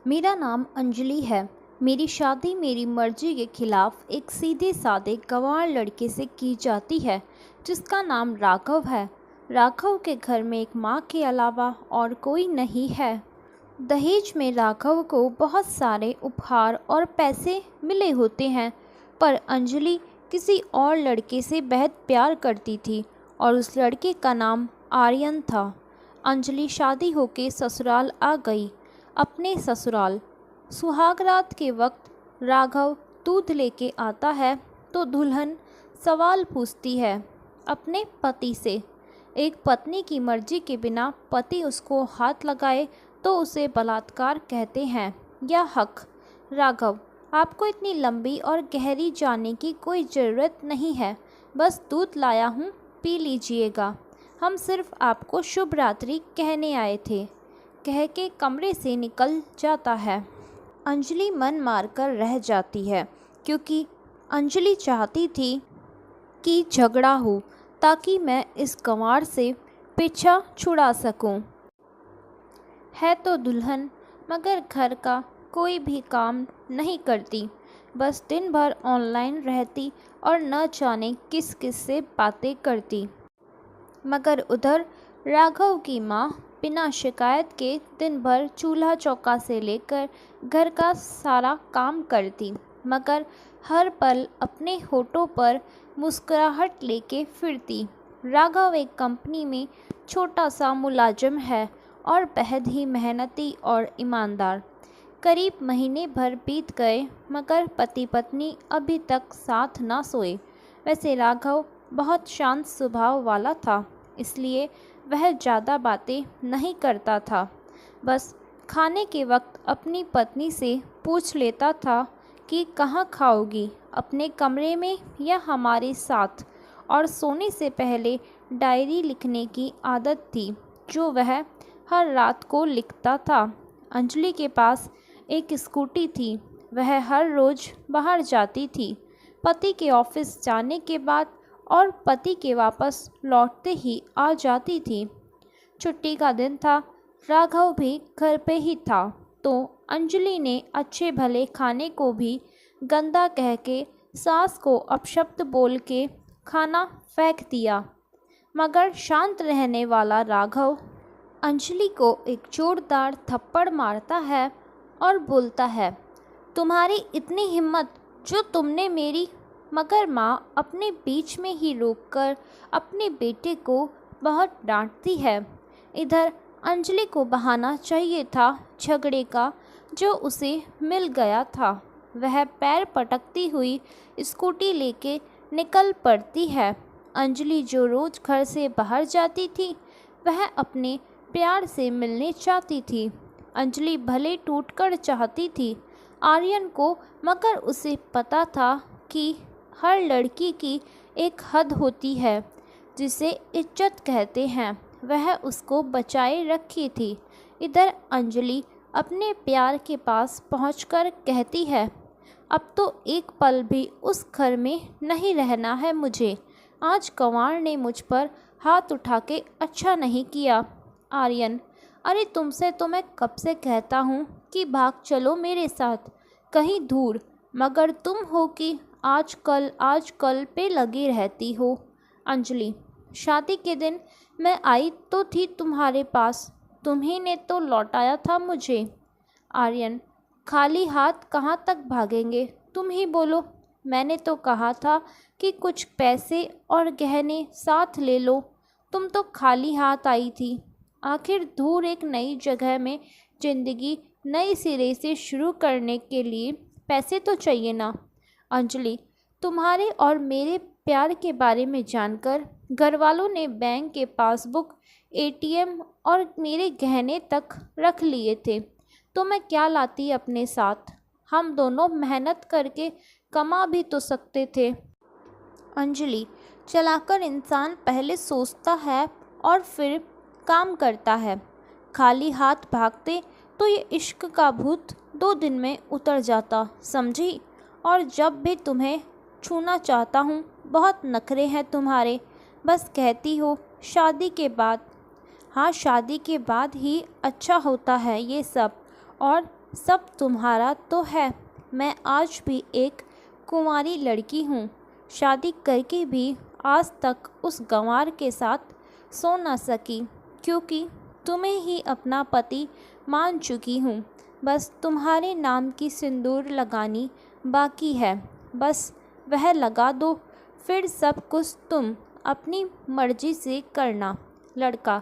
मेरा नाम अंजलि है। मेरी शादी मेरी मर्जी के खिलाफ एक सीधे साधे गंवार लड़के से की जाती है जिसका नाम राघव है। राघव के घर में एक माँ के अलावा और कोई नहीं है। दहेज में राघव को बहुत सारे उपहार और पैसे मिले होते हैं, पर अंजलि किसी और लड़के से बेहद प्यार करती थी और उस लड़के का नाम आर्यन था। अंजलि शादी होके ससुराल आ गई। अपने ससुराल सुहागरात के वक्त राघव दूध लेके आता है तो दुल्हन सवाल पूछती है अपने पति से। एक पत्नी की मर्जी के बिना पति उसको हाथ लगाए तो उसे बलात्कार कहते हैं या हक। राघव, आपको इतनी लंबी और गहरी जाने की कोई ज़रूरत नहीं है, बस दूध लाया हूँ, पी लीजिएगा। हम सिर्फ आपको शुभ रात्रि कहने आए थे, कह के कमरे से निकल जाता है। अंजलि मन मारकर रह जाती है क्योंकि अंजलि चाहती थी कि झगड़ा हो ताकि मैं इस गंवार से पीछा छुड़ा सकूं। है तो दुल्हन, मगर घर का कोई भी काम नहीं करती, बस दिन भर ऑनलाइन रहती और न जाने किस किस से बातें करती। मगर उधर राघव की माँ बिना शिकायत के दिन भर चूल्हा चौका से लेकर घर का सारा काम करती, मगर हर पल अपने होठों पर मुस्कुराहट लेके फिरती। राघव एक कंपनी में छोटा सा मुलाजिम है और बेहद ही मेहनती और ईमानदार। करीब महीने भर बीत गए मगर पति पत्नी अभी तक साथ ना सोए। वैसे राघव बहुत शांत स्वभाव वाला था, इसलिए वह ज़्यादा बातें नहीं करता था। बस खाने के वक्त अपनी पत्नी से पूछ लेता था कि कहाँ खाओगी, अपने कमरे में या हमारे साथ। और सोने से पहले डायरी लिखने की आदत थी जो वह हर रात को लिखता था। अंजलि के पास एक स्कूटी थी, वह हर रोज़ बाहर जाती थी। पति के ऑफिस जाने के बाद और पति के वापस लौटते ही आ जाती थी। छुट्टी का दिन था, राघव भी घर पे ही था, तो अंजलि ने अच्छे भले खाने को भी गंदा कह के सास को अपशब्द बोल के खाना फेंक दिया। मगर शांत रहने वाला राघव अंजलि को एक जोरदार थप्पड़ मारता है और बोलता है, तुम्हारी इतनी हिम्मत जो तुमने मेरी। मगर माँ अपने बीच में ही रोककर अपने बेटे को बहुत डांटती है। इधर अंजलि को बहाना चाहिए था झगड़े का जो उसे मिल गया था। वह पैर पटकती हुई स्कूटी लेके निकल पड़ती है। अंजलि जो रोज़ घर से बाहर जाती थी वह अपने प्यार से मिलने चाहती थी। अंजलि भले टूटकर चाहती थी आर्यन को, मगर उसे पता था कि हर लड़की की एक हद होती है जिसे इज्जत कहते हैं, वह उसको बचाए रखी थी। इधर अंजलि अपने प्यार के पास पहुंचकर कहती है, अब तो एक पल भी उस घर में नहीं रहना है मुझे। आज गंवार ने मुझ पर हाथ उठा के अच्छा नहीं किया। आर्यन, अरे तुमसे तो मैं कब से कहता हूँ कि भाग चलो मेरे साथ कहीं दूर, मगर तुम हो कि आज कल पे लगी रहती हो। अंजलि, शादी के दिन मैं आई तो थी तुम्हारे पास, तुम्ही ने तो लौटाया था मुझे। आर्यन, खाली हाथ कहाँ तक भागेंगे, तुम ही बोलो। मैंने तो कहा था कि कुछ पैसे और गहने साथ ले लो, तुम तो खाली हाथ आई थी। आखिर दूर एक नई जगह में ज़िंदगी नए सिरे से शुरू करने के लिए पैसे तो चाहिए ना। अंजलि, तुम्हारे और मेरे प्यार के बारे में जानकर घर वालों ने बैंक के पासबुक, एटीएम और मेरे गहने तक रख लिए थे, तो मैं क्या लाती अपने साथ। हम दोनों मेहनत करके कमा भी तो सकते थे। अंजलि, चलाकर इंसान पहले सोचता है और फिर काम करता है। खाली हाथ भागते तो ये इश्क का भूत 2 दिन में उतर जाता, समझी। और जब भी तुम्हें छूना चाहता हूँ बहुत नखरे हैं तुम्हारे, बस कहती हो शादी के बाद। हाँ, शादी के बाद ही अच्छा होता है ये सब, और सब तुम्हारा तो है। मैं आज भी एक कुंवारी लड़की हूँ, शादी करके भी आज तक उस गंवार के साथ सो न सकी, क्योंकि तुम्हें ही अपना पति मान चुकी हूँ। बस तुम्हारे नाम की सिंदूर लगानी बाकी है, बस वह लगा दो, फिर सब कुछ तुम अपनी मर्जी से करना। लड़का: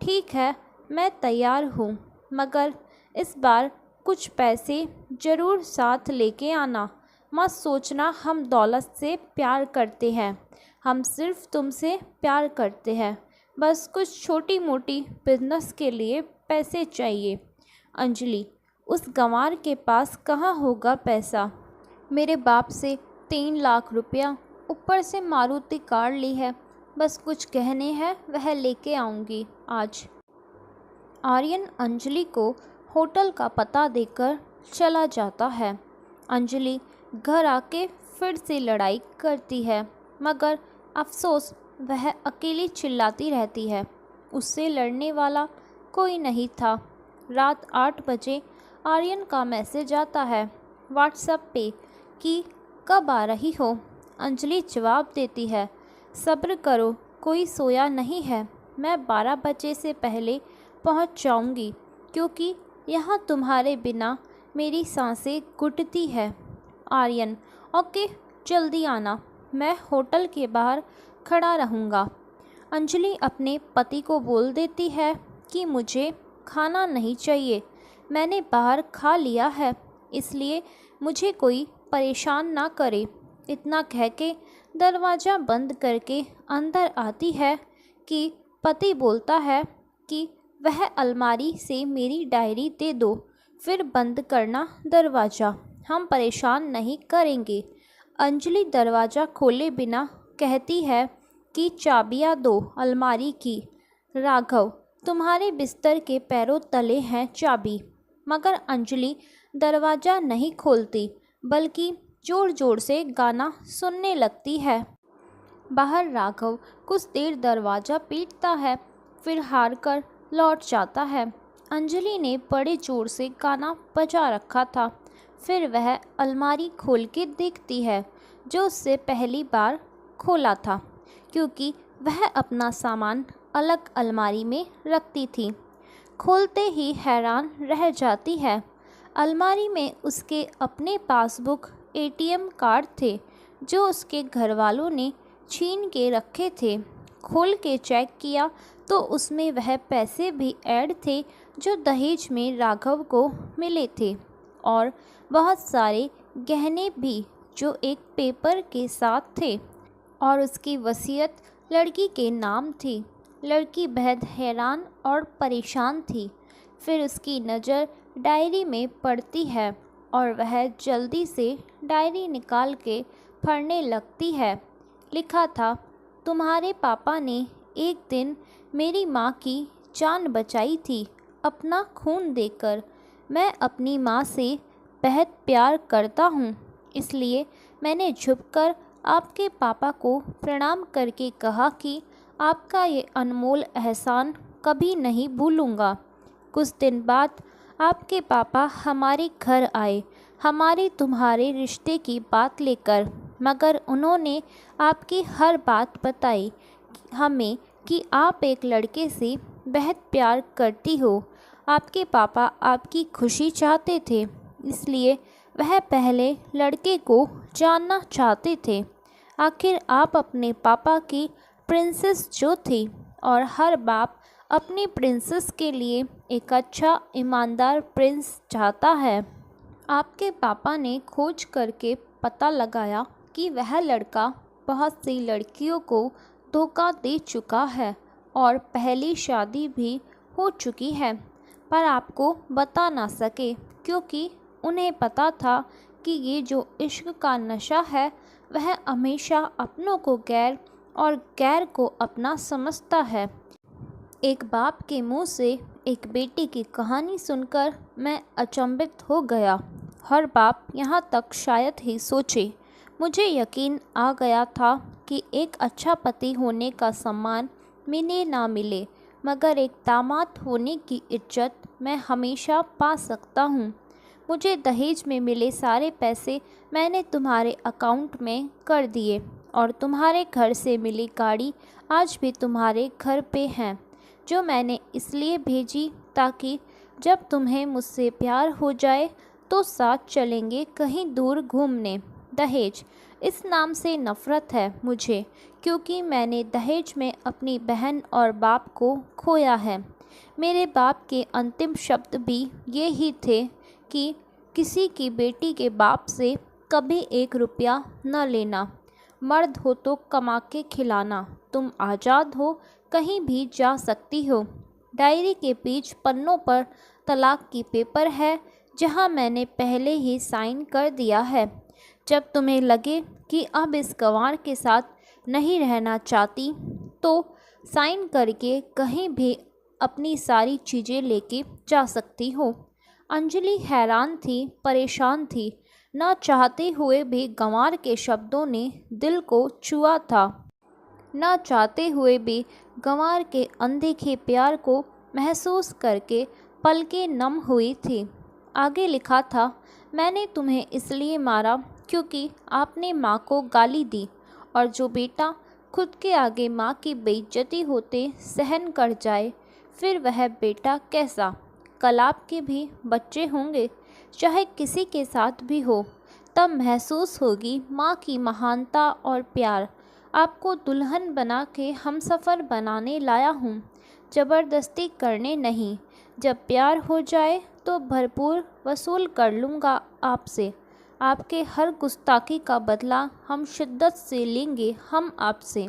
ठीक है, मैं तैयार हूँ, मगर इस बार कुछ पैसे ज़रूर साथ लेके आना। मत सोचना हम दौलत से प्यार करते हैं, हम सिर्फ तुमसे प्यार करते हैं। बस कुछ छोटी मोटी बिजनेस के लिए पैसे चाहिए। अंजलि: उस गंवार के पास कहाँ होगा पैसा? मेरे बाप से 3 लाख रुपया, ऊपर से मारुति कार ली है। बस कुछ गहने हैं, वह लेके आऊँगी आज। आर्यन अंजलि को होटल का पता देकर चला जाता है। अंजलि घर आके फिर से लड़ाई करती है, मगर अफसोस वह अकेली चिल्लाती रहती है। उससे लड़ने वाला कोई नहीं था। रात 8 बजे आर्यन का मैसेज आता है व्हाट्सएप पे कि कब आ रही हो। अंजलि जवाब देती है, सब्र करो, कोई सोया नहीं है, मैं 12 बजे से पहले पहुंच जाऊंगी, क्योंकि यहाँ तुम्हारे बिना मेरी सांसें घुटती है। आर्यन: ओके, जल्दी आना, मैं होटल के बाहर खड़ा रहूँगा। अंजलि अपने पति को बोल देती है कि मुझे खाना नहीं चाहिए, मैंने बाहर खा लिया है, इसलिए मुझे कोई परेशान ना करे। इतना कह के दरवाज़ा बंद करके अंदर आती है कि पति बोलता है कि वह अलमारी से मेरी डायरी दे दो, फिर बंद करना दरवाज़ा, हम परेशान नहीं करेंगे। अंजलि दरवाज़ा खोले बिना कहती है कि चाबियाँ दो अलमारी की। राघव: तुम्हारे बिस्तर के पैरों तले हैं चाबी। मगर अंजलि दरवाज़ा नहीं खोलती, बल्कि ज़ोर ज़ोर से गाना सुनने लगती है। बाहर राघव कुछ देर दरवाज़ा पीटता है, फिर हार कर लौट जाता है। अंजलि ने बड़े ज़ोर से गाना बजा रखा था। फिर वह अलमारी खोल के देखती है, जो उससे पहली बार खोला था, क्योंकि वह अपना सामान अलग अलमारी में रखती थी। खोलते ही हैरान रह जाती है। अलमारी में उसके अपने पासबुक, एटीएम कार्ड थे, जो उसके घर वालों ने छीन के रखे थे। खोल के चेक किया तो उसमें वह पैसे भी ऐड थे जो दहेज में राघव को मिले थे, और बहुत सारे गहने भी जो एक पेपर के साथ थे, और उसकी वसीयत लड़की के नाम थी। लड़की बेहद हैरान और परेशान थी। फिर उसकी नज़र डायरी में पड़ती है और वह जल्दी से डायरी निकाल के पढ़ने लगती है। लिखा था, तुम्हारे पापा ने एक दिन मेरी माँ की जान बचाई थी अपना खून देकर। मैं अपनी माँ से बेहद प्यार करता हूँ, इसलिए मैंने झुककर आपके पापा को प्रणाम करके कहा कि आपका ये अनमोल एहसान कभी नहीं भूलूँगा। कुछ दिन बाद आपके पापा हमारे घर आए, हमारे तुम्हारे रिश्ते की बात लेकर, मगर उन्होंने आपकी हर बात बताई हमें कि आप एक लड़के से बेहद प्यार करती हो। आपके पापा आपकी खुशी चाहते थे, इसलिए वह पहले लड़के को जानना चाहते थे। आखिर आप अपने पापा की प्रिंसेस जो थी, और हर बाप अपनी प्रिंसेस के लिए एक अच्छा ईमानदार प्रिंस चाहता है। आपके पापा ने खोज करके पता लगाया कि वह लड़का बहुत सी लड़कियों को धोखा दे चुका है और पहली शादी भी हो चुकी है, पर आपको बता ना सके, क्योंकि उन्हें पता था कि ये जो इश्क का नशा है वह हमेशा अपनों को गैर और गैर को अपना समझता है। एक बाप के मुंह से एक बेटी की कहानी सुनकर मैं अचंभित हो गया। हर बाप यहाँ तक शायद ही सोचे। मुझे यकीन आ गया था कि एक अच्छा पति होने का सम्मान मिले ना मिले, मगर एक दामाद होने की इज्जत मैं हमेशा पा सकता हूँ। मुझे दहेज में मिले सारे पैसे मैंने तुम्हारे अकाउंट में कर दिए और तुम्हारे घर से मिली गाड़ी आज भी तुम्हारे घर पे हैं, जो मैंने इसलिए भेजी ताकि जब तुम्हें मुझसे प्यार हो जाए तो साथ चलेंगे कहीं दूर घूमने। दहेज इस नाम से नफ़रत है मुझे, क्योंकि मैंने दहेज में अपनी बहन और बाप को खोया है। मेरे बाप के अंतिम शब्द भी ये ही थे कि किसी की बेटी के बाप से कभी 1 रुपया न लेना। मर्द हो तो कमा के खिलाना। तुम आज़ाद हो, कहीं भी जा सकती हो। डायरी के बीच पन्नों पर तलाक की पेपर है, जहां मैंने पहले ही साइन कर दिया है। जब तुम्हें लगे कि अब इस गंवार के साथ नहीं रहना चाहती तो साइन करके कहीं भी अपनी सारी चीज़ें लेके जा सकती हो। अंजलि हैरान थी, परेशान थी। न चाहते हुए भी गंवार के शब्दों ने दिल को छुआ था। न चाहते हुए भी गंवार के अनदेखे प्यार को महसूस करके पलकें नम हुई थी। आगे लिखा था, मैंने तुम्हें इसलिए मारा क्योंकि आपने माँ को गाली दी, और जो बेटा खुद के आगे माँ की बेइज्जती होते सहन कर जाए, फिर वह बेटा कैसा। कल आपके भी बच्चे होंगे, चाहे किसी के साथ भी हो, तब महसूस होगी माँ की महानता और प्यार। आपको दुल्हन बना के हमसफ़र बनाने लाया हूँ, ज़बरदस्ती करने नहीं। जब प्यार हो जाए तो भरपूर वसूल कर लूँगा आपसे। आपके हर गुस्ताखी का बदला हम शिद्दत से लेंगे हम आपसे।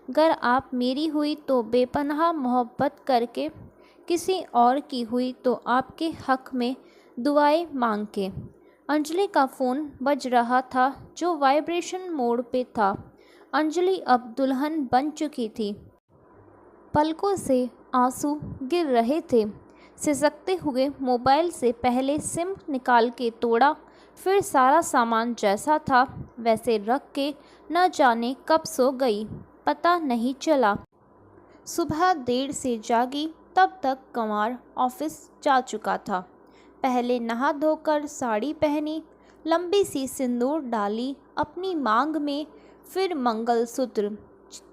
अगर आप मेरी हुई तो बेपनाह मोहब्बत करके, किसी और की हुई तो आपके हक़ में दुआएं मांग के। अंजलि का फ़ोन बज रहा था, जो वाइब्रेशन मोड पे था। अंजलि अब दुल्हन बन चुकी थी। पलकों से आंसू गिर रहे थे। सिसकते हुए मोबाइल से पहले सिम निकाल के तोड़ा, फिर सारा सामान जैसा था वैसे रख के न जाने कब सो गई, पता नहीं चला। सुबह देर से जागी, तब तक कंवर ऑफिस जा चुका था। पहले नहा धोकर साड़ी पहनी, लंबी सी सिंदूर डाली अपनी मांग में, फिर मंगलसूत्र,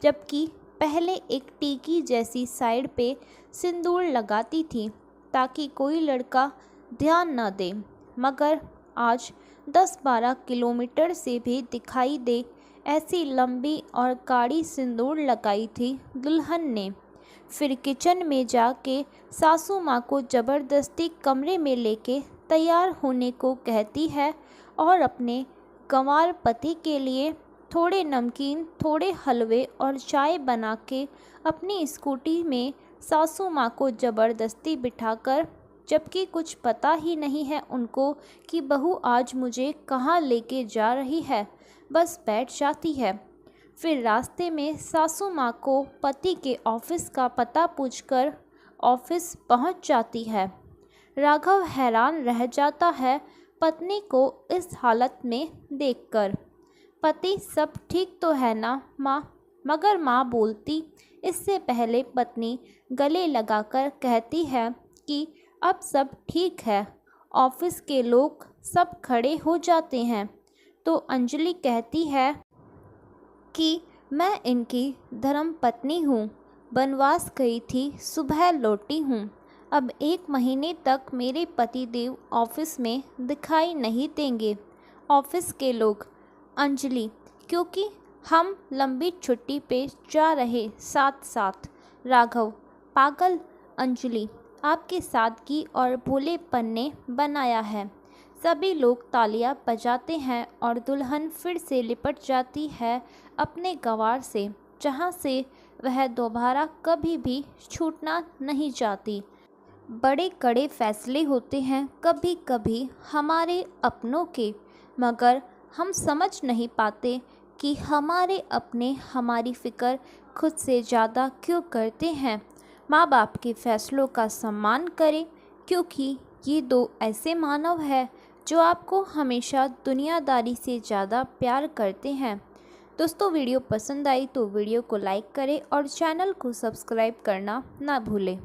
जबकि पहले एक टीकी जैसी साइड पे सिंदूर लगाती थी ताकि कोई लड़का ध्यान न दे। मगर आज 10-12 किलोमीटर से भी दिखाई दे ऐसी लंबी और गाढ़ी सिंदूर लगाई थी दुल्हन ने। फिर किचन में जाके सासू माँ को ज़बरदस्ती कमरे में लेके तैयार होने को कहती है और अपने गंवार पति के लिए थोड़े नमकीन, थोड़े हलवे और चाय बना के अपनी स्कूटी में सासू माँ को ज़बरदस्ती बिठाकर, जबकि कुछ पता ही नहीं है उनको कि बहू आज मुझे कहाँ लेके जा रही है, बस बैठ जाती है। फिर रास्ते में सासू माँ को पति के ऑफिस का पता पूछकर ऑफिस पहुँच जाती है। राघव हैरान रह जाता है पत्नी को इस हालत में देखकर। पति सब ठीक तो है ना माँ? मगर माँ बोलती इससे पहले पत्नी गले लगाकर कहती है कि अब सब ठीक है। ऑफिस के लोग सब खड़े हो जाते हैं तो अंजलि कहती है कि मैं इनकी धर्म पत्नी हूँ, बनवास गई थी, सुबह लौटी हूँ। अब 1 महीने तक मेरे पतिदेव ऑफिस में दिखाई नहीं देंगे। ऑफिस के लोग, अंजलि, क्योंकि हम लंबी छुट्टी पे जा रहे साथ साथ। राघव, पागल अंजलि, आपके सादगी और भोलेपन ने बनाया है। सभी लोग तालियां बजाते हैं और दुल्हन फिर से लिपट जाती है अपने गंवार से, जहां से वह दोबारा कभी भी छूटना नहीं चाहती। बड़े कड़े फैसले होते हैं कभी कभी हमारे अपनों के, मगर हम समझ नहीं पाते कि हमारे अपने हमारी फ़िक्र खुद से ज़्यादा क्यों करते हैं। माँ बाप के फ़ैसलों का सम्मान करें, क्योंकि ये 2 ऐसे मानव हैं जो आपको हमेशा दुनियादारी से ज़्यादा प्यार करते हैं। दोस्तों, वीडियो पसंद आई तो वीडियो को लाइक करें और चैनल को सब्सक्राइब करना ना भूलें।